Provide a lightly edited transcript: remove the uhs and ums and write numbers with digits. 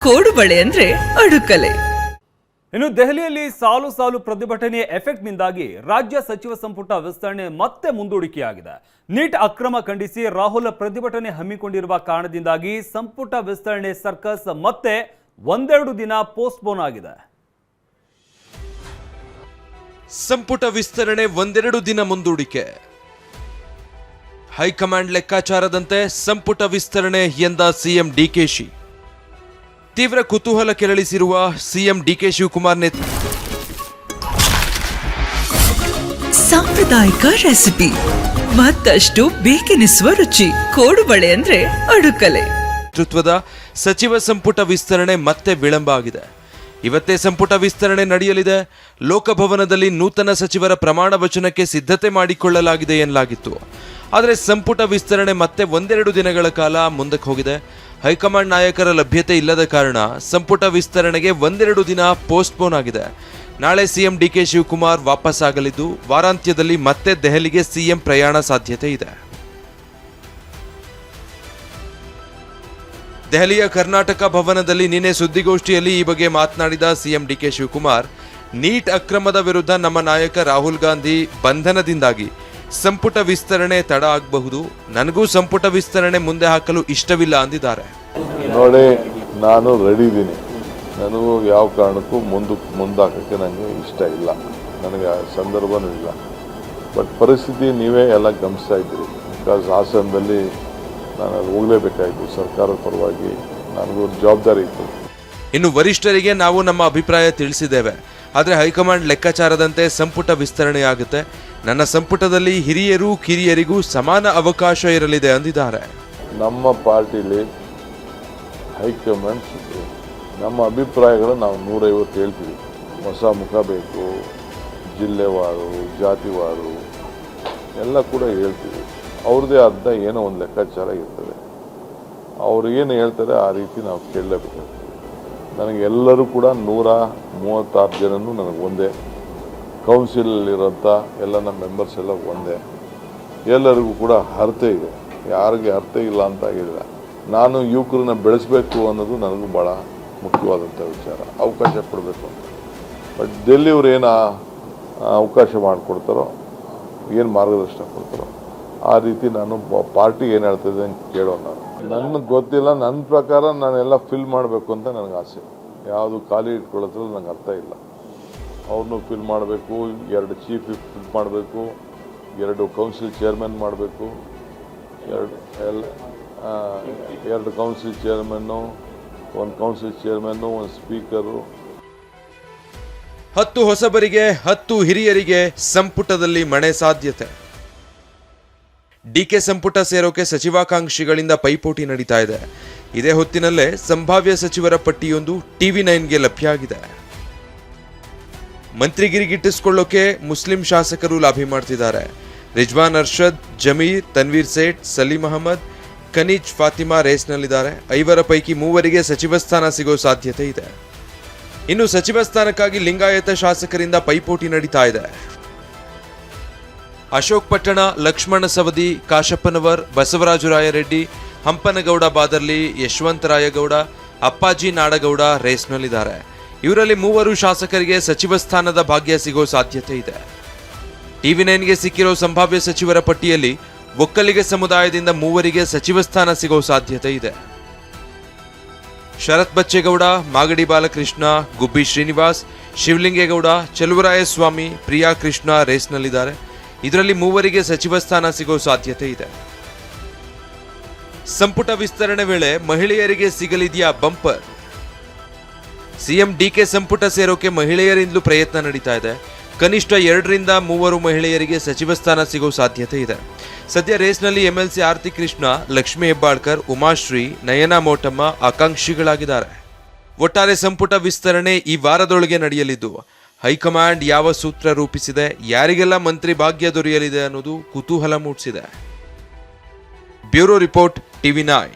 ಕೋಡುಬಳೆ ಅಂದ್ರೆ ಅಡುಕಲೆ. ಇನ್ನು ದೆಹಲಿಯಲ್ಲಿ ಸಾಲು ಸಾಲು ಪ್ರತಿಭಟನೆಯ ಎಫೆಕ್ಟ್ನಿಂದಾಗಿ ರಾಜ್ಯ ಸಚಿವ ಸಂಪುಟ ವಿಸ್ತರಣೆ ಮತ್ತೆ ಮುಂದೂಡಿಕೆಯಾಗಿದೆ. ನೀಟ್ ಅಕ್ರಮ ಖಂಡಿಸಿ ರಾಹುಲ್ ಪ್ರತಿಭಟನೆ ಹಮ್ಮಿಕೊಂಡಿರುವ ಕಾರಣದಿಂದಾಗಿ ಸಂಪುಟ ವಿಸ್ತರಣೆ ಸರ್ಕಸ್ ಮತ್ತೆ ಒಂದೆರಡು ದಿನ ಪೋಸ್ಟ್ಪೋನ್ ಆಗಿದೆ. ಸಂಪುಟ ವಿಸ್ತರಣೆ ಒಂದೆರಡು ದಿನ ಮುಂದೂಡಿಕೆ. ಹೈಕಮಾಂಡ್ ಲೆಕ್ಕಾಚಾರದಂತೆ ಸಂಪುಟ ವಿಸ್ತರಣೆ ಎಂದ ಸಿಎಂ ಡಿಕೆಶಿ. ತೀವ್ರ ಕುತೂಹಲ ಕೆರಳಿಸಿರುವ ಸಿಎಂ ಡಿಕೆ ಶಿವಕುಮಾರ್ ಸಾಂಪ್ರದಾಯಿಕ ರೆಸಿಪಿ ಮತ್ತಷ್ಟು ಬೇಕೆನಿಸುವ ರುಚಿ. ಕೋಡುಬಳೆ ಅಂದ್ರೆ ಅಡುಕಲೆ. ನೇತೃತ್ವದ ಸಚಿವ ಸಂಪುಟ ವಿಸ್ತರಣೆ ಮತ್ತೆ ವಿಳಂಬ ಆಗಿದೆ. ಇವತ್ತೇ ಸಂಪುಟ ವಿಸ್ತರಣೆ ನಡೆಯಲಿದೆ. ಲೋಕಭವನದಲ್ಲಿ ನೂತನ ಸಚಿವರ ಪ್ರಮಾಣ ವಚನಕ್ಕೆ ಸಿದ್ಧತೆ ಮಾಡಿಕೊಳ್ಳಲಾಗಿದೆ ಎನ್ನಲಾಗಿತ್ತು. ಆದರೆ ಸಂಪುಟ ವಿಸ್ತರಣೆ ಮತ್ತೆ ಒಂದೆರಡು ದಿನಗಳ ಕಾಲ ಮುಂದಕ್ಕೆ ಹೋಗಿದೆ. ಹೈಕಮಾಂಡ್ ನಾಯಕರ ಲಭ್ಯತೆ ಇಲ್ಲದ ಕಾರಣ ಸಂಪುಟ ವಿಸ್ತರಣೆಗೆ ಒಂದೆರಡು ದಿನ ಪೋಸ್ಟ್ಪೋನ್ ಆಗಿದೆ. ನಾಳೆ ಸಿಎಂ ಡಿಕೆ ಶಿವಕುಮಾರ್ ವಾಪಸ್ ಆಗಲಿದ್ದು ವಾರಾಂತ್ಯದಲ್ಲಿ ಮತ್ತೆ ದೆಹಲಿಗೆ ಸಿಎಂ ಪ್ರಯಾಣ ಸಾಧ್ಯತೆ ಇದೆ. ದೆಹಲಿಯ ಕರ್ನಾಟಕ ಭವನದಲ್ಲಿ ನಿನ್ನೆ ಸುದ್ದಿಗೋಷ್ಠಿಯಲ್ಲಿ ಈ ಬಗ್ಗೆ ಮಾತನಾಡಿದ ಸಿಎಂ ಡಿಕೆ ಶಿವಕುಮಾರ್, ನೀಟ್ ಅಕ್ರಮದ ವಿರುದ್ಧ ನಮ್ಮ ನಾಯಕ ರಾಹುಲ್ ಗಾಂಧಿ ಬಂಧನದಿಂದಾಗಿ ಸಂಪುಟ ವಿಸ್ತರಣೆ ತಡ ಆಗಬಹುದು. ನನಗೂ ಸಂಪುಟ ವಿಸ್ತರಣೆ ಮುಂದೆ ಹಾಕಲು ಇಷ್ಟವಿಲ್ಲ ಅಂದಿದ್ದಾರೆ. ನೋಡಿ, ನಾನು ರೆಡಿ ಇದ್ದೀನಿ. ನನಗೂ ಯಾವ ಕಾರಣಕ್ಕೂ ಮುಂದಾಕಕ್ಕೆ ನನಗೆ ಇಷ್ಟ ಇಲ್ಲ. ನನಗೆ ಸಂದರ್ಭನೂ ಇಲ್ಲ. ಬಟ್ ಪರಿಸ್ಥಿತಿ ನೀವೇ ಎಲ್ಲ ಗಮನಿಸ್ತಾ ಇದ್ದೀರಿ. ಬಿಕಾಸ್ ಹಾಸನದಲ್ಲಿ ನಾನು ಅಲ್ಲಿ ಹೋಗಲೇಬೇಕಾಯಿತು. ಸರ್ಕಾರದ ಪರವಾಗಿ ನನಗೂ ಜವಾಬ್ದಾರಿ ಇತ್ತು. ಇನ್ನು ವರಿಷ್ಠರಿಗೆ ನಾವು ನಮ್ಮ ಅಭಿಪ್ರಾಯ ತಿಳಿಸಿದ್ದೇವೆ. ಆದರೆ ಹೈಕಮಾಂಡ್ ಲೆಕ್ಕಾಚಾರದಂತೆ ಸಂಪುಟ ವಿಸ್ತರಣೆಯಾಗುತ್ತೆ. ನನ್ನ ಸಂಪುಟದಲ್ಲಿ ಹಿರಿಯರು ಕಿರಿಯರಿಗೂ ಸಮಾನ ಅವಕಾಶ ಇರಲಿದೆ ಅಂದಿದ್ದಾರೆ. ನಮ್ಮ ಪಾರ್ಟಿಲಿ ಹೈಕಮಾಂಡ್ ನಮ್ಮ ಅಭಿಪ್ರಾಯಗಳು ನಾವು 150 ಹೇಳ್ತೀವಿ. ಹೊಸ ಮುಖ ಬೇಕು, ಜಿಲ್ಲೆವಾರು, ಜಾತಿವಾರು ಎಲ್ಲ ಕೂಡ ಹೇಳ್ತೀವಿ. ಅವ್ರದ್ದೇ ಆದ ಏನೋ ಒಂದು ಲೆಕ್ಕಾಚಾರ ಇರ್ತದೆ. ಅವ್ರು ಏನು ಹೇಳ್ತಾರೆ ಆ ರೀತಿ ನಾವು ಕೇಳಲೇಬೇಕಾಗ್ತದೆ. ನನಗೆ ಎಲ್ಲರೂ ಕೂಡ 136 ಜನನೂ ನನಗೆ ಒಂದೇ. ಕೌನ್ಸಿಲಲ್ಲಿರೋಂಥ ಎಲ್ಲ ನಮ್ಮ ಮೆಂಬರ್ಸ್ ಎಲ್ಲ ಒಂದೇ. ಎಲ್ಲರಿಗೂ ಕೂಡ ಅರ್ಥ ಇದೆ. ಯಾರಿಗೆ ಅರ್ಥ ಇಲ್ಲ ಅಂತ ಹೇಳಿಲ್ಲ. ನಾನು ಯುವಕರನ್ನ ಬೆಳೆಸಬೇಕು ಅನ್ನೋದು ನನಗೂ ಭಾಳ ಮುಖ್ಯವಾದಂಥ ವಿಚಾರ. ಅವಕಾಶ ಕೊಡಬೇಕು ಅಂತ. ಬಟ್ ಡೆಲ್ಲಿಯವ್ರು ಏನು ಅವಕಾಶ ಮಾಡಿಕೊಡ್ತಾರೋ, ಏನು ಮಾರ್ಗದರ್ಶನ ಕೊಡ್ತಾರೋ ಆ ರೀತಿ ನಾನು ಪಾರ್ಟಿ ಏನು ಹೇಳ್ತದೆ ಅಂತ ಕೇಳೋಣ. ನನಗೆ ಗೊತ್ತಿಲ್ಲ. ನನ್ನ ಪ್ರಕಾರ ನಾನೆಲ್ಲ ಫಿಲ್ ಮಾಡಬೇಕು ಅಂತ ನನಗೆ ಆಸೆ. ಯಾವುದು ಖಾಲಿ ಇಟ್ಕೊಳ್ಳೋದ್ರಲ್ಲಿ ನನಗೆ ಅರ್ಥ ಇಲ್ಲ. ಅವ್ರನ್ನೂ ಫಿಲ್ ಮಾಡಬೇಕು, 2 ಚೀಫ್ ಫಿಲ್ ಮಾಡಬೇಕು, 2 ಕೌನ್ಸಿಲ್ ಚೇರ್ಮನ್ ಮಾಡಬೇಕು, 2 ಕೌನ್ಸಿಲ್ ಚೇರ್ಮನ್ನು, 1 ಕೌನ್ಸಿಲ್ ಚೇರ್ಮನ್ನು, 1 ಸ್ಪೀಕರು. 10 ಹೊಸಬರಿಗೆ 10 ಹಿರಿಯರಿಗೆ ಸಂಪುಟದಲ್ಲಿ ಮಣೆ ಸಾಧ್ಯತೆ. ಡಿಕೆ ಸಂಪುಟ ಸೇರೋಕೆ ಸಚಿವಾಕಾಂಕ್ಷಿಗಳಿಂದ ಪೈಪೋಟಿ ನಡೀತಾ ಇದೆ. ಇದೇ ಹೊತ್ತಿನಲ್ಲೇ ಸಂಭಾವ್ಯ ಸಚಿವರ ಪಟ್ಟಿಯೊಂದು TV9ಗೆ ಲಭ್ಯ ಆಗಿದೆ. ಮಂತ್ರಿಗಿರಿ ಗಿಟ್ಟಿಸಿಕೊಳ್ಳೋಕೆ ಮುಸ್ಲಿಂ ಶಾಸಕರು ಲಾಭಿ ಮಾಡ್ತಿದ್ದಾರೆ. ರಿಜ್ವಾನ್ ಅರ್ಷದ್, ಜಮೀರ್, ತನ್ವೀರ್ ಸೇಠ್, ಸಲೀಂ ಅಹಮದ್, ಕನೀಜ್ ಫಾತಿಮಾ ರೇಸ್ನಲ್ಲಿದ್ದಾರೆ. 5 ಪೈಕಿ 3 ಸಚಿವ ಸ್ಥಾನ ಸಿಗೋ ಸಾಧ್ಯತೆ ಇದೆ. ಇನ್ನು ಸಚಿವ ಸ್ಥಾನಕ್ಕಾಗಿ ಲಿಂಗಾಯತ ಶಾಸಕರಿಂದ ಪೈಪೋಟಿ ನಡೀತಾ ಇದೆ. ಅಶೋಕ್ ಪಟ್ಟಣ, ಲಕ್ಷ್ಮಣ ಸವದಿ, ಕಾಶಪ್ಪನವರ್, ಬಸವರಾಜು ರಾಯರೆಡ್ಡಿ, ಹಂಪನಗೌಡ ಬಾದರ್ಲಿ, ಯಶವಂತರಾಯಗೌಡ, ಅಪ್ಪಾಜಿ ನಾಡಗೌಡ ರೇಸ್ನಲ್ಲಿದ್ದಾರೆ. ಇವರಲ್ಲಿ 3 ಶಾಸಕರಿಗೆ ಸಚಿವ ಸ್ಥಾನದ ಭಾಗ್ಯ ಸಿಗೋ ಸಾಧ್ಯತೆ ಇದೆ. TV9ಗೆ ಸಿಕ್ಕಿರೋ ಸಂಭಾವ್ಯ ಸಚಿವರ ಪಟ್ಟಿಯಲ್ಲಿ ಒಕ್ಕಲಿಗ ಸಮುದಾಯದಿಂದ 3 ಸಚಿವ ಸ್ಥಾನ ಸಿಗೋ ಸಾಧ್ಯತೆ ಇದೆ. ಶರತ್ ಬಚ್ಚೇಗೌಡ, ಮಾಗಡಿ ಬಾಲಕೃಷ್ಣ, ಗುಬ್ಬಿ ಶ್ರೀನಿವಾಸ್, ಶಿವಲಿಂಗೇಗೌಡ, ಚಲುವರಾಯಸ್ವಾಮಿ, ಪ್ರಿಯಾ ಕೃಷ್ಣ ರೇಸ್ನಲ್ಲಿದ್ದಾರೆ. ಇದರಲ್ಲಿ 3 ಸಚಿವ ಸ್ಥಾನ ಸಿಗೋ ಸಾಧ್ಯತೆ ಇದೆ. ಸಂಪುಟ ವಿಸ್ತರಣೆ ವೇಳೆ ಮಹಿಳೆಯರಿಗೆ ಸಿಗಲಿದೆಯಾ ಬಂಪರ್? ಸಿಎಂ ಡಿಕೆ ಸಂಪುಟ ಸೇರೋಕೆ ಮಹಿಳೆಯರಿಂದಲೂ ಪ್ರಯತ್ನ ನಡೀತಾ ಇದೆ. ಕನಿಷ್ಠ 2 ರಿಂದ 3 ಮಹಿಳೆಯರಿಗೆ ಸಚಿವ ಸ್ಥಾನ ಸಿಗೋ ಸಾಧ್ಯತೆ ಇದೆ. ಸದ್ಯ ರೇಸ್ನಲ್ಲಿ MLC ಆರ್ತಿ ಕೃಷ್ಣ, ಲಕ್ಷ್ಮೀ ಹೆಬ್ಬಾಳ್ಕರ್, ಉಮಾಶ್ರೀ, ನಯನಾ ಮೋಟಮ್ಮ ಆಕಾಂಕ್ಷಿಗಳಾಗಿದ್ದಾರೆ. ಒಟ್ಟಾರೆ ಸಂಪುಟ ವಿಸ್ತರಣೆ ಈ ವಾರದೊಳಗೆ ನಡೆಯಲಿದ್ದು ಹೈಕಮಾಂಡ್ ಯಾವ ಸೂತ್ರ ರೂಪಿಸಿದೆ, ಯಾರಿಗೆಲ್ಲ ಮಂತ್ರಿ ಭಾಗ್ಯ ದೊರೆಯಲಿದೆ ಅನ್ನೋದು ಕುತೂಹಲ ಮೂಡಿಸಿದೆ. Bureau report, TV9.